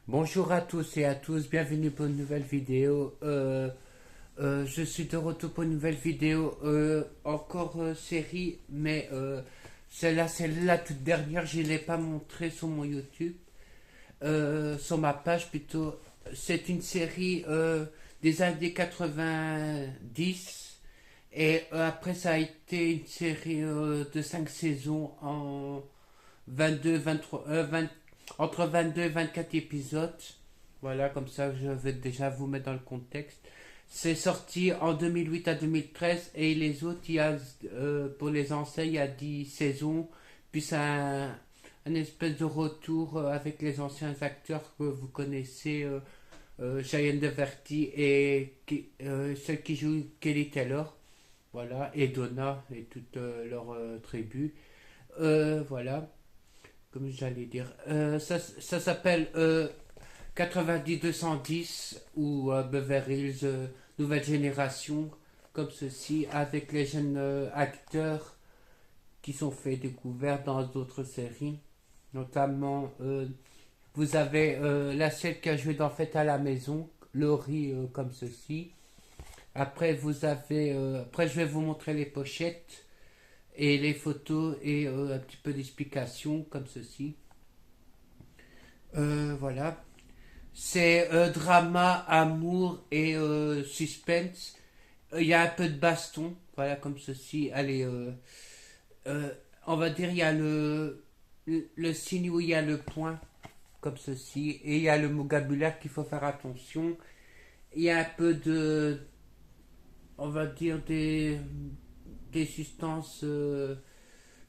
Bonjour à tous et à tous, bienvenue pour une nouvelle vidéo. Je suis de retour pour une nouvelle vidéo, encore série, mais celle-là c'est la toute dernière, je ne l'ai pas montré sur mon YouTube, sur ma page plutôt. C'est une série des années 90 et après ça a été une série de 5 saisons en 22, 23, entre 22 et 24 épisodes. Voilà, comme ça je vais déjà vous mettre dans le contexte. C'est sorti en 2008 à 2013 et les autres, pour les anciens, il y a 10 saisons. Puis c'est un espèce de retour avec les anciens acteurs que vous connaissez, Cheyenne Deverty et celle qui joue Kelly Taylor. Voilà, et Donna et toute leur tribu. Voilà, comme j'allais dire. Ça s'appelle 90-210 ou Beverly Hills Nouvelle Génération, comme ceci, avec les jeunes acteurs qui sont faits découverts dans d'autres séries. Notamment, vous avez la celle qui a joué dans Fête à la maison, Laurie, comme ceci. Après, après, je vais vous montrer les pochettes et les photos et un petit peu d'explication, comme ceci. Voilà. C'est drama, amour et suspense. Il y a un peu de baston, voilà, comme ceci. Allez, euh, on va dire, il y a le signe où il y a le point, comme ceci. Et il y a le vocabulaire qu'il faut faire attention. Il y a un peu on va dire, des substances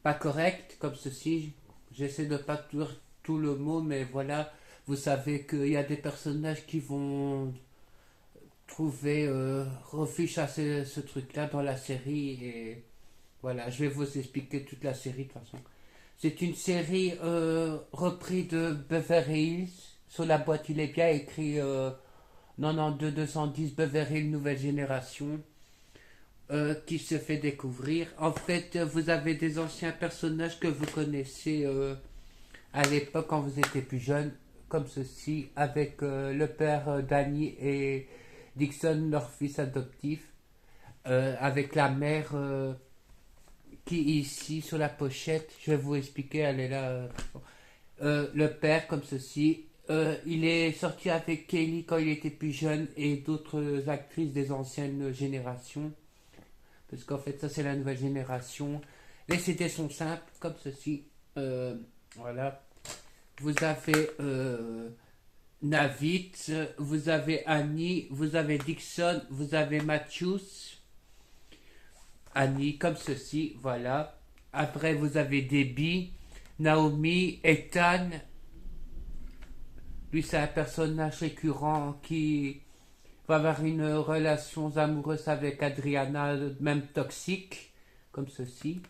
pas correctes, comme ceci. J'essaie de pas dire tout le mot, mais voilà. Vous savez qu'il y a des personnages qui vont trouver refuge à ce truc-là dans la série. Et voilà, je vais vous expliquer toute la série de toute façon. C'est une série reprise de Beverly Hills. Sur la boîte, il est bien écrit 92-210 Beverly Hills Nouvelle Génération. Qui se fait découvrir. En fait, vous avez des anciens personnages que vous connaissez à l'époque quand vous étiez plus jeune, comme ceci, avec le père Danny et Dixon, leur fils adoptif, avec la mère qui est ici sur la pochette. Je vais vous expliquer, elle est là. Le père, comme ceci. Il est sorti avec Kelly quand il était plus jeune et d'autres actrices des anciennes générations. Parce qu'en fait, ça, c'est la nouvelle génération. Les CD sont simples, comme ceci. Voilà. Vous avez Navit, vous avez Annie, vous avez Dixon, vous avez Matthews, Annie, comme ceci, voilà. Après, vous avez Debbie, Naomi, Ethan. Lui, c'est un personnage récurrent qui va avoir une relation amoureuse avec Adriana, même toxique, comme ceci.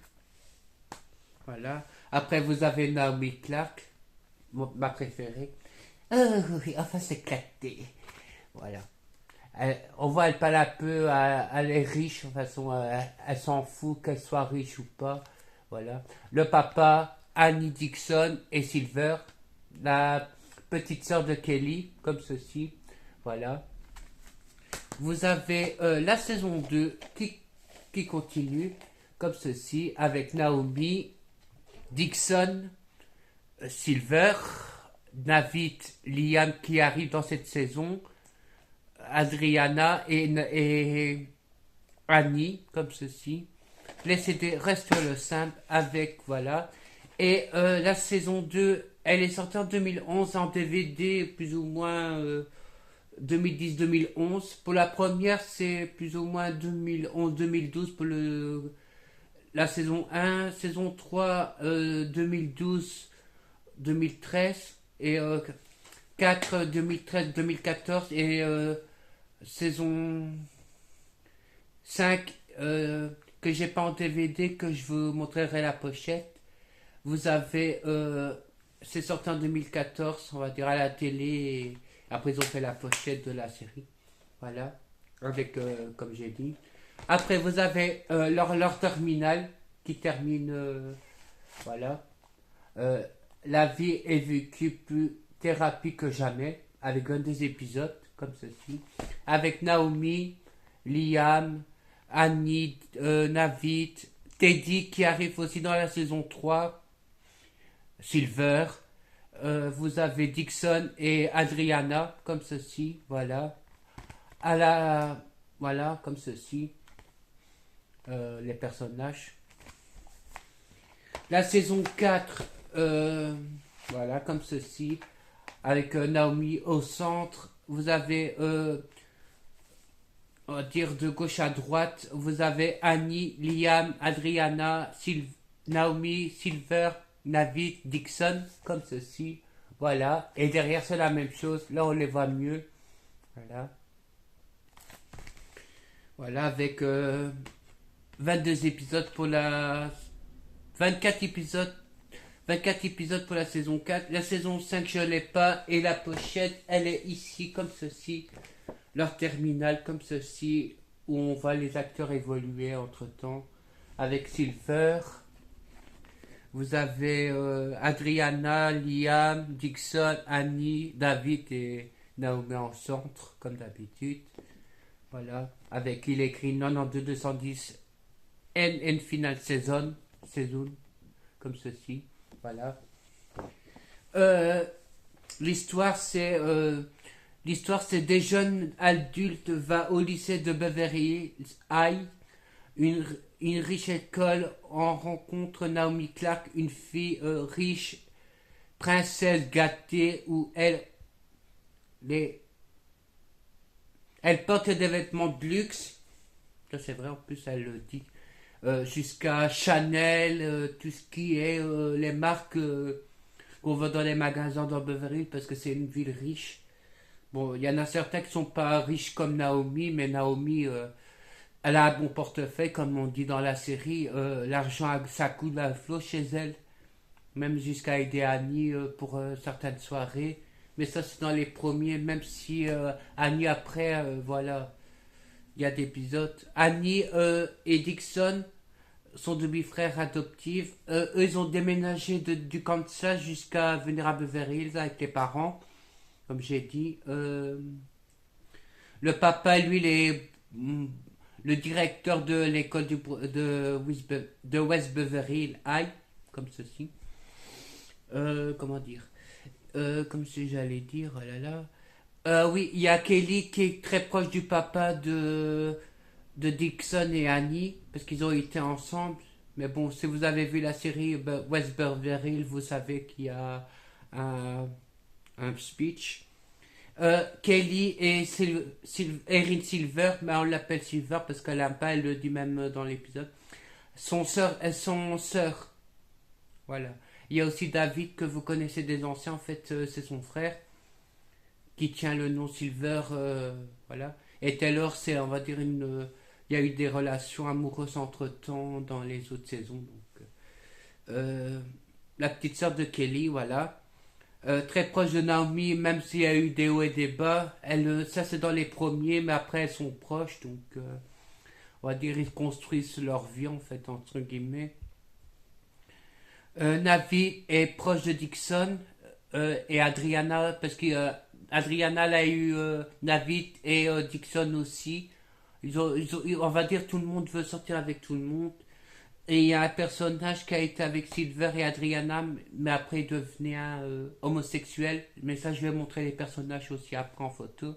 Voilà. Après, vous avez Naomi Clark, ma préférée. Oh oui, enfin, c'est éclaté. Voilà. On voit, elle parle un peu, elle est riche, de toute façon, elle s'en fout qu'elle soit riche ou pas. Voilà. Le papa, Annie Dixon et Silver. La petite sœur de Kelly, comme ceci. Voilà. Vous avez la saison 2 qui continue, comme ceci, avec Naomi, Dixon, Silver, Navid, Liam qui arrive dans cette saison, Adriana et Annie, comme ceci. Les CD restent le simple avec, voilà. Et la saison 2 elle est sortie en 2011 en DVD, plus ou moins 2010-2011. Pour la première, c'est plus ou moins 2011-2012 pour la saison 1. Saison 3, 2012-2013. Et 4, 2013-2014. Et saison 5, que j'ai pas en DVD, que je vous montrerai la pochette. Vous avez... c'est sorti en 2014, on va dire, à la télé. Et après, ils ont fait la pochette de la série. Voilà. Avec, comme j'ai dit. Après, vous avez leur terminal qui termine. Voilà. La vie est vécue thérapie que jamais, avec un des épisodes, comme ceci, avec Naomi, Liam, Annie, Navid, Teddy qui arrive aussi dans la saison 3, Silver, vous avez Dixon et Adriana, comme ceci, voilà. À la, voilà, comme ceci, les personnages. La saison 4, voilà, comme ceci, avec Naomi au centre. Vous avez, on va dire de gauche à droite, vous avez Annie, Liam, Adriana, Naomi, Silver, Navid, Dixon, comme ceci. Voilà. Et derrière, c'est la même chose. Là, on les voit mieux. Voilà. Voilà, avec 22 épisodes pour la... 24 épisodes 24 épisodes pour la saison 4. La saison 5, je ne l'ai pas. Et la pochette, elle est ici, comme ceci. Leur terminal, comme ceci. Où on voit les acteurs évoluer entre-temps. Avec Silver. Vous avez Adriana, Liam, Dixon, Annie, David et Naomi en centre, comme d'habitude. Voilà. Avec il écrit 92210 N final saison. Comme ceci. Voilà. L'histoire c'est des jeunes adultes va au lycée de Beverly High, une riche école. On rencontre Naomi Clark, une fille riche, princesse gâtée, où elle porte des vêtements de luxe. Ça c'est vrai, en plus elle le dit. Jusqu'à Chanel, tout ce qui est les marques qu'on voit dans les magasins dans Beverly, parce que c'est une ville riche. Bon, il y en a certains qui sont pas riches comme Naomi, mais Naomi, elle a un bon portefeuille, comme on dit dans la série. L'argent, ça coule à flot chez elle, même jusqu'à aider Annie pour certaines soirées. Mais ça, c'est dans les premiers, même si Annie, après, voilà, il y a des épisodes. Annie et Dixon sont demi-frères adoptifs. Eux, ils ont déménagé du Kansas jusqu'à venir à Beverly Hills avec les parents, comme j'ai dit. Le papa, lui, il est le directeur de l'école de West Beverly High, comme ceci. Comment dire Comme si j'allais dire, oh là là. Oui, il y a Kelly qui est très proche du papa de Dixon et Annie, parce qu'ils ont été ensemble. Mais bon, si vous avez vu la série West Beverly Hills, vous savez qu'il y a un speech. Kelly et Erin Silver, mais on l'appelle Silver parce qu'elle n'aime pas, elle le dit même dans l'épisode. Elles sont sœurs. Voilà. Il y a aussi David que vous connaissez des anciens, en fait, c'est son frère qui tient le nom Silver. Voilà. Et Taylor, c'est, on va dire, il y a eu des relations amoureuses entre temps dans les autres saisons. Donc, la petite sœur de Kelly, voilà. Très proche de Naomi, même s'il y a eu des hauts et des bas. Ça, c'est dans les premiers, mais après, elles sont proches. Donc, on va dire, ils construisent leur vie, en fait, entre guillemets. Navi est proche de Dixon et Adriana, parce que Adriana elle a eu Navid et Dixon aussi. On va dire, tout le monde veut sortir avec tout le monde. Et il y a un personnage qui a été avec Silver et Adriana, mais après il devenait homosexuel. Mais ça, je vais montrer les personnages aussi après en photo.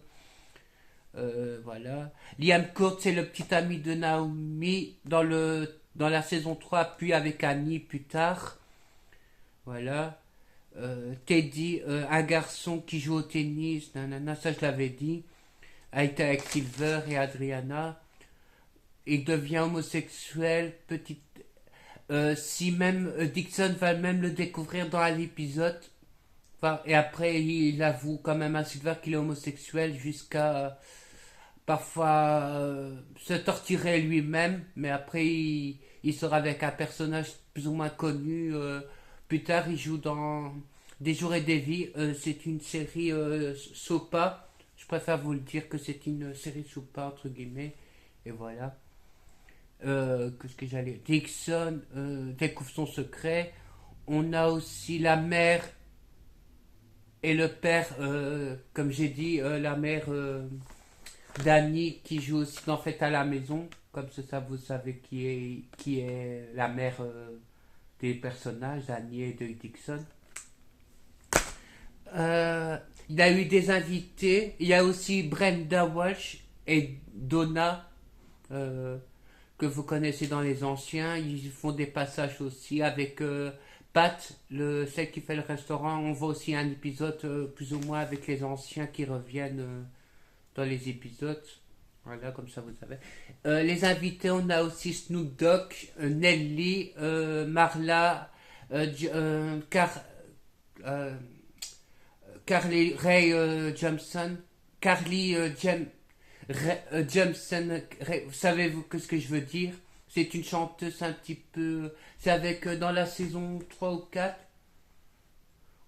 Voilà. Liam Court, c'est le petit ami de Naomi dans la saison 3, puis avec Annie plus tard. Voilà. Teddy, un garçon qui joue au tennis, nanana, ça je l'avais dit, a été avec Silver et Adriana. Il devient homosexuel, si même Dixon va même le découvrir dans l'épisode. Enfin, et après, il avoue quand même à Silver qu'il est homosexuel jusqu'à parfois se torturer lui-même. Mais après, il sera avec un personnage plus ou moins connu. Plus tard, il joue dans Des jours et des vies. C'est une série sopa. Je préfère vous le dire que c'est une série sopa, entre guillemets. Et voilà. Qu'est-ce que j'allais. Dixon découvre son secret. On a aussi la mère et le père, comme j'ai dit, la mère Dani qui joue aussi dans Fête à la maison. Comme ça, vous savez qui est la mère des personnages, Dani et de Dixon. Il y a eu des invités. Il y a aussi Brenda Walsh et Donna, que vous connaissez dans les anciens. Ils font des passages aussi avec Pat, celle qui fait le restaurant. On voit aussi un épisode plus ou moins avec les anciens qui reviennent dans les épisodes. Voilà, comme ça vous savez. Les invités, on a aussi Snoop Dogg, Nelly, Marla, Carly Rae Jepsen, Carly Jepsen, savez-vous ce que je veux dire? C'est une chanteuse un petit peu... C'est avec dans la saison 3 ou 4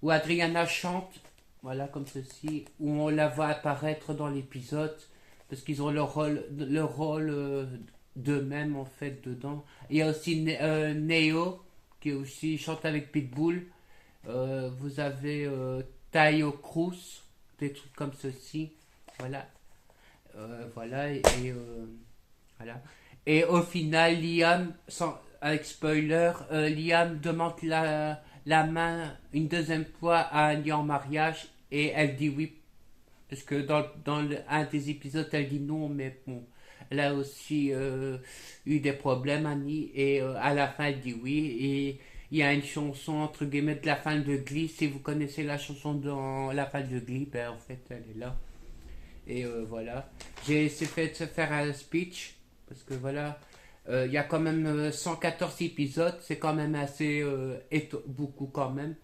où Adriana chante, voilà comme ceci, où on la voit apparaître dans l'épisode, parce qu'ils ont leur rôle d'eux-mêmes en fait dedans. Il y a aussi Neo, qui aussi chante avec Pitbull. Vous avez Tayo Cruz, des trucs comme ceci. Voilà. Voilà. Voilà. Et au final, Liam, avec spoiler, Liam demande la main une deuxième fois à Annie en mariage et elle dit oui. Parce que dans un des épisodes, elle dit non, mais bon, elle a aussi eu des problèmes, Annie, et à la fin, elle dit oui. Et il y a une chanson, entre guillemets, de la fin de Glee. Si vous connaissez la chanson dans la fin de Glee, ben en fait, elle est là. Et voilà. J'ai essayé de faire un speech, parce que voilà, il y a quand même 114 épisodes, c'est quand même assez beaucoup quand même.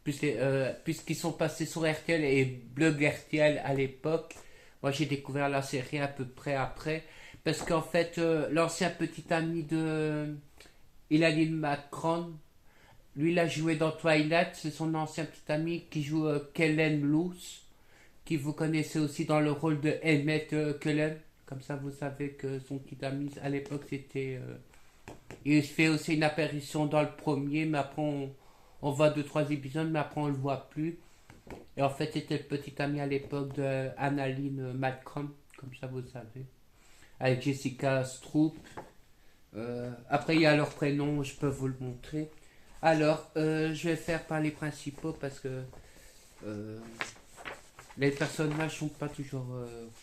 Puisqu'ils sont passés sur RTL et Blog RTL à l'époque. Moi j'ai découvert la série à peu près après. Parce qu'en fait, l'ancien petit ami de Hilary Macron, lui il a joué dans Twilight, c'est son ancien petit ami qui joue Kellen Luce, qui vous connaissez aussi dans le rôle de Emmett Cullen. Comme ça vous savez que son petit ami à l'époque c'était... il fait aussi une apparition dans le premier, mais après on voit 2-3 épisodes, mais après on le voit plus. Et en fait, c'était le petit ami à l'époque de Annalyn Malcolm, comme ça vous savez. Avec Jessica Stroop. Après, il y a leur prénom, je peux vous le montrer. Alors, je vais faire par les principaux parce que les personnages sont pas toujours...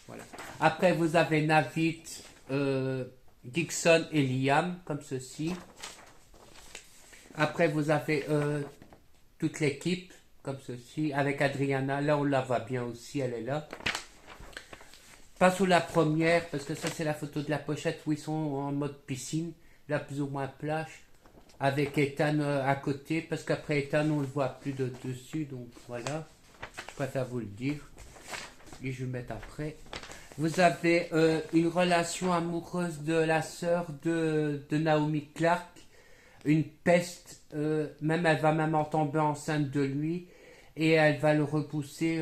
voilà. Après, vous avez Navid, Dixon et Liam, comme ceci. Après, vous avez toute l'équipe, comme ceci, avec Adriana. Là, on la voit bien aussi, elle est là. Pas sous la première, parce que ça, c'est la photo de la pochette où ils sont en mode piscine, là, plus ou moins plage, avec Ethan à côté, parce qu'après Ethan, on le voit plus de dessus, donc voilà. Je préfère vous le dire. Et je vais le mettre après. Vous avez une relation amoureuse de la sœur de Naomi Clark, une peste, même elle va même en tomber enceinte de lui et elle va le repousser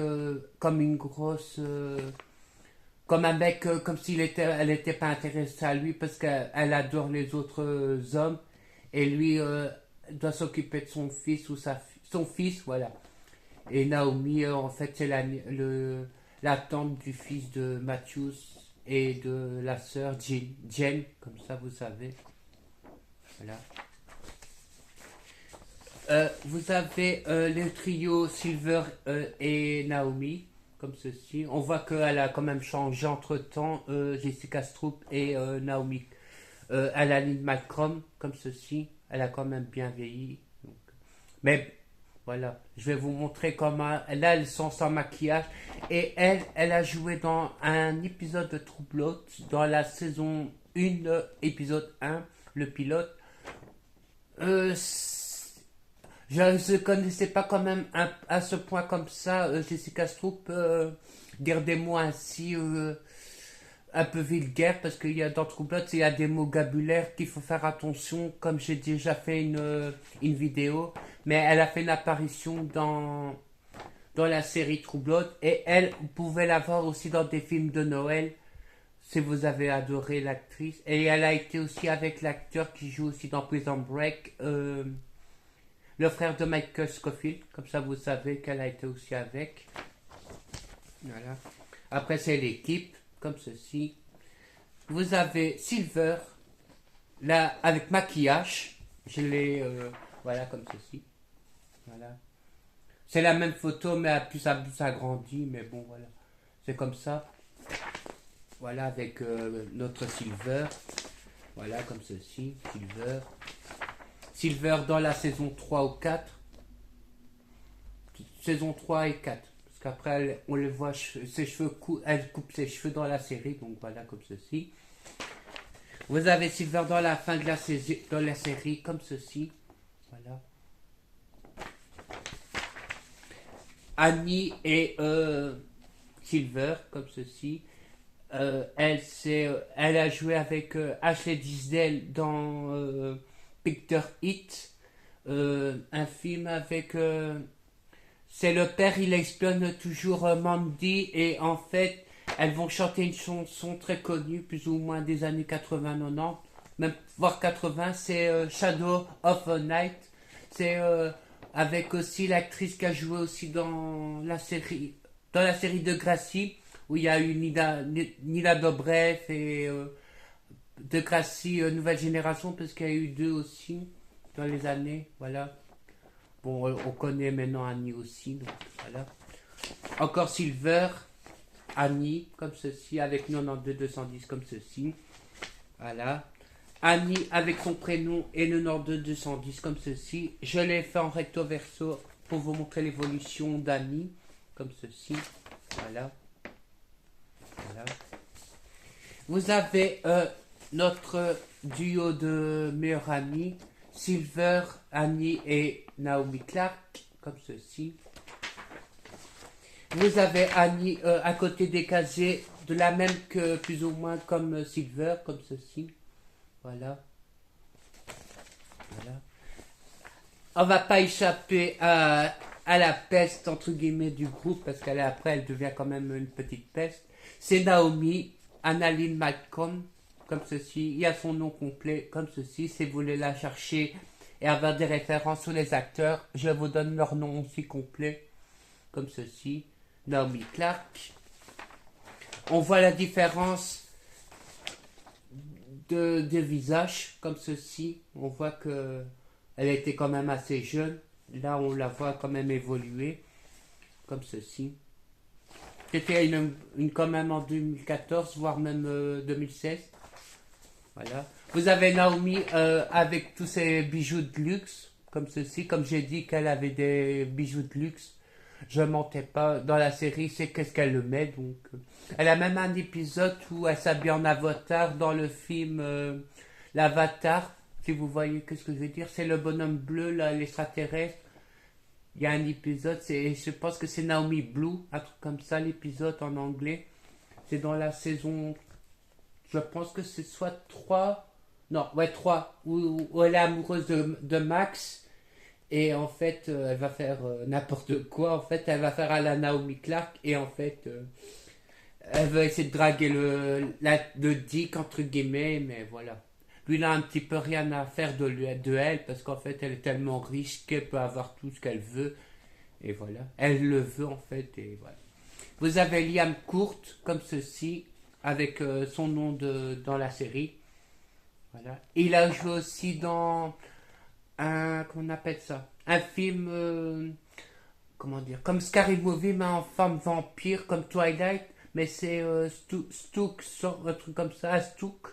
comme une grosse comme un mec comme elle était pas intéressée à lui parce qu'elle adore les autres hommes et lui doit s'occuper de son fils ou son fils, voilà. Et Naomi en fait c'est la tante du fils de Matthews et de la sœur Jen, comme ça vous savez, voilà. Vous avez le trio Silver et Naomi, comme ceci. On voit qu'elle a quand même changé entre temps, Jessica Stroop et Naomi. Elle a Lynn Malcolm, comme ceci. Elle a quand même bien vieilli. Donc. Mais voilà, je vais vous montrer comment. Là, elles sont sans maquillage. Et elle a joué dans un épisode de True Blood, dans la saison 1, épisode 1, le pilote. Je ne connaissais pas quand même à ce point comme ça Jessica Stroop dire des mots ainsi un peu vulgaires parce qu'il y a dans True Blood il y a des mots vocabulaires qu'il faut faire attention comme j'ai déjà fait une vidéo mais elle a fait une apparition dans la série True Blood et elle vous pouvez la voir aussi dans des films de Noël si vous avez adoré l'actrice et elle a été aussi avec l'acteur qui joue aussi dans Prison Break le frère de Michael Scofield, comme ça vous savez qu'elle a été aussi avec. Voilà. Après c'est l'équipe, comme ceci. Vous avez Silver, là avec maquillage. Je l'ai, voilà, comme ceci. Voilà. C'est la même photo, mais plus agrandie, mais bon, voilà. C'est comme ça. Voilà, avec notre Silver. Voilà, comme ceci, Silver. Silver dans la saison 3 ou 4. Saison 3 et 4. Parce qu'après, on le voit, ses cheveux elle coupe ses cheveux dans la série, donc voilà, comme ceci. Vous avez Silver dans la fin de la série, comme ceci. Voilà. Annie et Silver, comme ceci. Elle a joué avec Ashley Tisdale dans Picture It, un film avec... c'est le père, il espionne toujours Mandy, et en fait, elles vont chanter une chanson très connue, plus ou moins des années 80-90, même voire 80, c'est Shadow of a Night. C'est avec aussi l'actrice qui a joué aussi dans la série de Gracie, où il y a eu Nina Dobrev et de Gracie Nouvelle Génération, parce qu'il y a eu deux aussi dans les années, voilà. Bon, on connaît maintenant Annie aussi, donc voilà. Encore Silver, Annie, comme ceci, avec 92-210, comme ceci. Voilà. Annie avec son prénom et 92-210, comme ceci. Je l'ai fait en recto verso pour vous montrer l'évolution d'Annie, comme ceci. Voilà. Voilà. Vous avez notre duo de meilleurs amis, Silver, Annie et Naomi Clark, comme ceci. Vous avez Annie à côté des casiers, de la même que plus ou moins comme Silver, comme ceci. Voilà. Voilà. On va pas échapper à la peste, entre guillemets, du groupe, parce qu'après, elle devient quand même une petite peste. C'est Naomi, Annalyn Malcolm, comme ceci. Il y a son nom complet, comme ceci. Si vous voulez la chercher et avoir des références sur les acteurs, je vous donne leur nom aussi complet, comme ceci. Naomi Clark. On voit la différence de visage, comme ceci. On voit que elle était quand même assez jeune. Là, on la voit quand même évoluer, comme ceci. C'était quand même en 2014, voire même 2016. Voilà. Vous avez Naomi avec tous ses bijoux de luxe, comme ceci. Comme j'ai dit qu'elle avait des bijoux de luxe, je mentais pas. Dans la série, c'est qu'est-ce qu'elle le met. Donc, elle a même un épisode où elle s'habille en avatar dans le film l'Avatar. Si vous voyez ce que je veux dire, c'est le bonhomme bleu, là, l'extraterrestre. Il y a un épisode, je pense que c'est Naomi Blue, un truc comme ça, l'épisode en anglais. C'est dans la saison, je pense que c'est soit 3, non, ouais, 3, où elle est amoureuse de Max. Et en fait, elle va faire n'importe quoi. En fait, elle va faire à la Naomi Clark. Et en fait, elle veut essayer de draguer le Dick, entre guillemets. Mais voilà. Lui, il a un petit peu rien à faire de elle. Parce qu'en fait, elle est tellement riche qu'elle peut avoir tout ce qu'elle veut. Et voilà. Elle le veut, en fait. Et voilà. Vous avez Liam Court, comme ceci. Avec son nom dans la série. Voilà. Il a joué aussi dans... comment on appelle ça, un film, comment dire, comme Scary Movie, mais en forme vampire, comme Twilight, mais c'est Stook, un truc comme ça, Stook,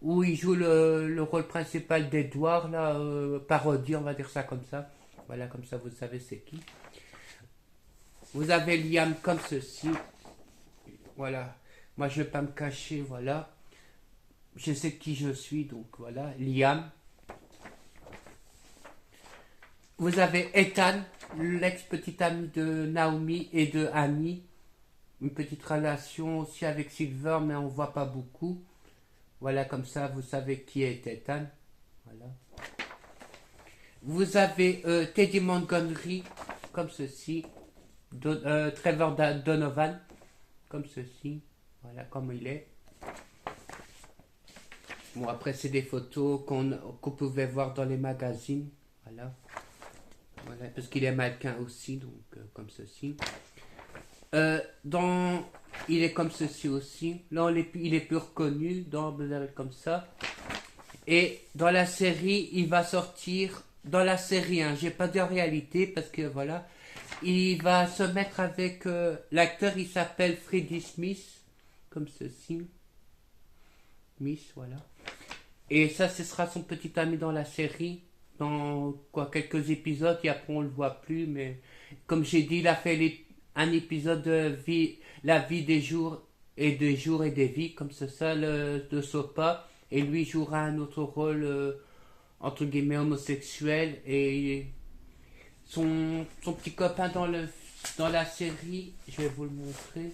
où il joue le rôle principal d'Edward, là, parodie, on va dire ça comme ça. Voilà, comme ça, vous savez c'est qui. Vous avez Liam comme ceci. Voilà. Moi, je vais pas me cacher, voilà. Je sais qui je suis, donc voilà, Liam. Vous avez Ethan, l'ex-petit ami de Naomi et de Annie. Une petite relation aussi avec Silver, mais on ne voit pas beaucoup. Voilà, comme ça, vous savez qui est Ethan. Voilà. Vous avez Teddy Montgomery, comme ceci. Trevor Donovan, comme ceci. Voilà, comme il est. Bon, après, c'est des photos qu'on pouvait voir dans les magazines. Voilà. Voilà, parce qu'il est mannequin aussi, donc comme ceci. Il est comme ceci aussi. Là, il est plus reconnu dans comme ça. Et dans la série, il va sortir. Dans la série, hein, j'ai pas de réalité parce que voilà. Il va se mettre avec l'acteur, il s'appelle Freddie Smith, comme ceci. Miss, voilà. Et ça, ce sera son petit ami dans la série. Dans quelques épisodes, et après on le voit plus, mais comme j'ai dit, il a fait un épisode de vie, la vie des jours et des jours et des vies, comme c'est ça, de Sopa, et lui jouera un autre rôle, entre guillemets, homosexuel, et son petit copain dans la série, je vais vous le montrer,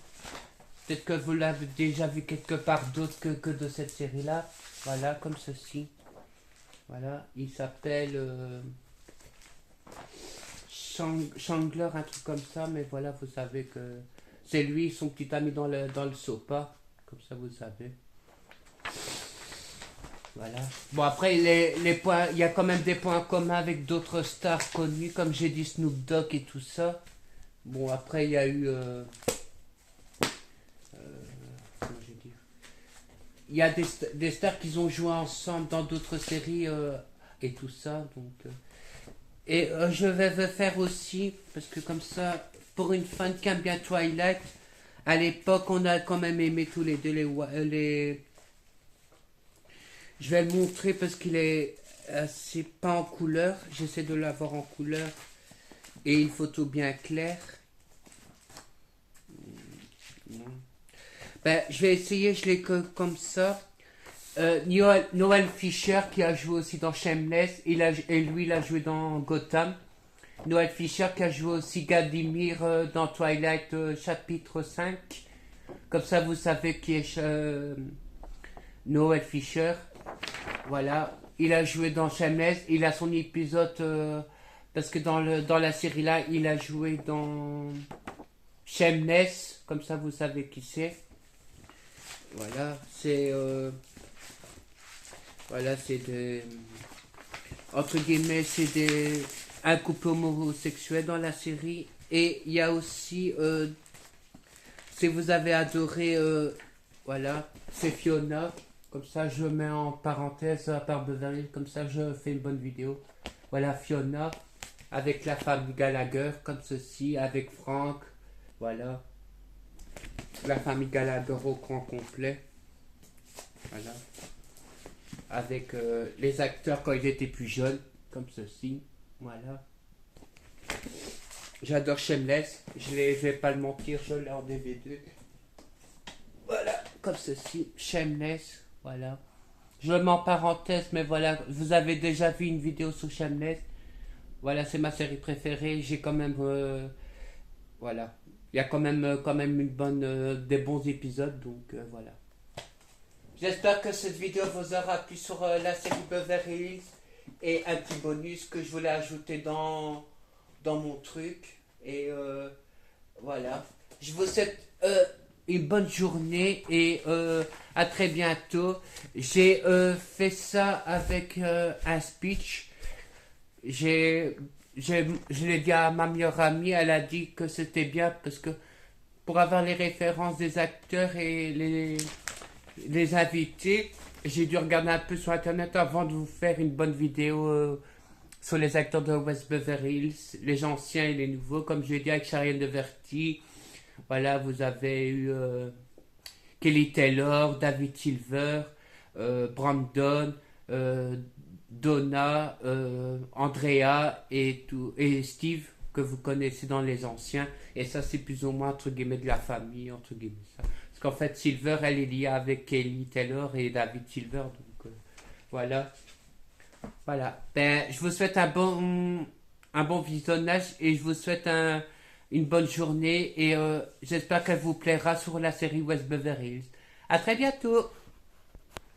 peut-être que vous l'avez déjà vu quelque part d'autre que de cette série-là, voilà, comme ceci. Voilà, il s'appelle Chandler, un truc comme ça, mais voilà, vous savez que c'est lui, son petit ami dans le Sopa, comme ça vous savez. Voilà. Bon, après, les points, il y a quand même des points communs avec d'autres stars connues, comme j'ai dit Snoop Dogg et tout ça. Bon, après, il y a eu... comment j'ai dit, il y a des stars qui ont joué ensemble dans d'autres séries et tout ça. Donc, je vais faire aussi, parce que comme ça, pour une fan qui aime bien Twilight, à l'époque, on a quand même aimé tous les deux les je vais le montrer parce qu'il est c'est pas en couleur. J'essaie de l'avoir en couleur et une photo bien claire. Ben, je vais essayer, je l'ai comme ça. Noel Fisher qui a joué aussi dans Shameless et lui il a joué dans Gotham. Noel Fisher qui a joué aussi Gadimir dans Twilight chapitre 5. Comme ça vous savez qui est Noel Fisher. Voilà, il a joué dans Shameless, il a son épisode parce que dans la série là, il a joué dans Shameless, comme ça vous savez qui c'est. Voilà, c'est entre guillemets, c'est un couple homosexuel dans la série. Et il y a aussi si vous avez adoré voilà, c'est Fiona. Comme ça, je mets en parenthèse à part Beverly, comme ça, je fais une bonne vidéo. Voilà, Fiona, avec la famille Gallagher, comme ceci, avec Frank, voilà. La famille Gallagher au grand complet. Voilà. Avec les acteurs quand ils étaient plus jeunes, comme ceci, voilà. J'adore Shameless, je vais pas le mentir, je l'ai en DVD. Voilà, comme ceci, Shameless. Voilà. Je le mets en parenthèse, mais voilà, vous avez déjà vu une vidéo sur Shameless. Voilà, c'est ma série préférée. J'ai quand même, voilà, il y a quand même une des bons épisodes, donc voilà. J'espère que cette vidéo vous aura plu sur la série Beverly Hills et un petit bonus que je voulais ajouter dans mon truc. Et voilà, je vous souhaite une bonne journée et à très bientôt. J'ai fait ça avec un speech. Je l'ai dit à ma meilleure amie, elle a dit que c'était bien parce que pour avoir les références des acteurs et les invités, j'ai dû regarder un peu sur internet avant de vous faire une bonne vidéo sur les acteurs de West Beverly Hills, les anciens et les nouveaux, comme je l'ai dit avec Charienne de Verti. Voilà, vous avez eu Kelly Taylor, David Silver, Brandon, Donna, Andrea et Steve, que vous connaissez dans les anciens. Et ça, c'est plus ou moins, entre guillemets, de la famille, entre guillemets. Ça. Parce qu'en fait, Silver, elle est liée avec Kelly Taylor et David Silver. Donc, voilà. Voilà. Ben, je vous souhaite un bon visionnage et je vous souhaite une bonne journée et j'espère qu'elle vous plaira sur la série West Beverly Hills. À très bientôt.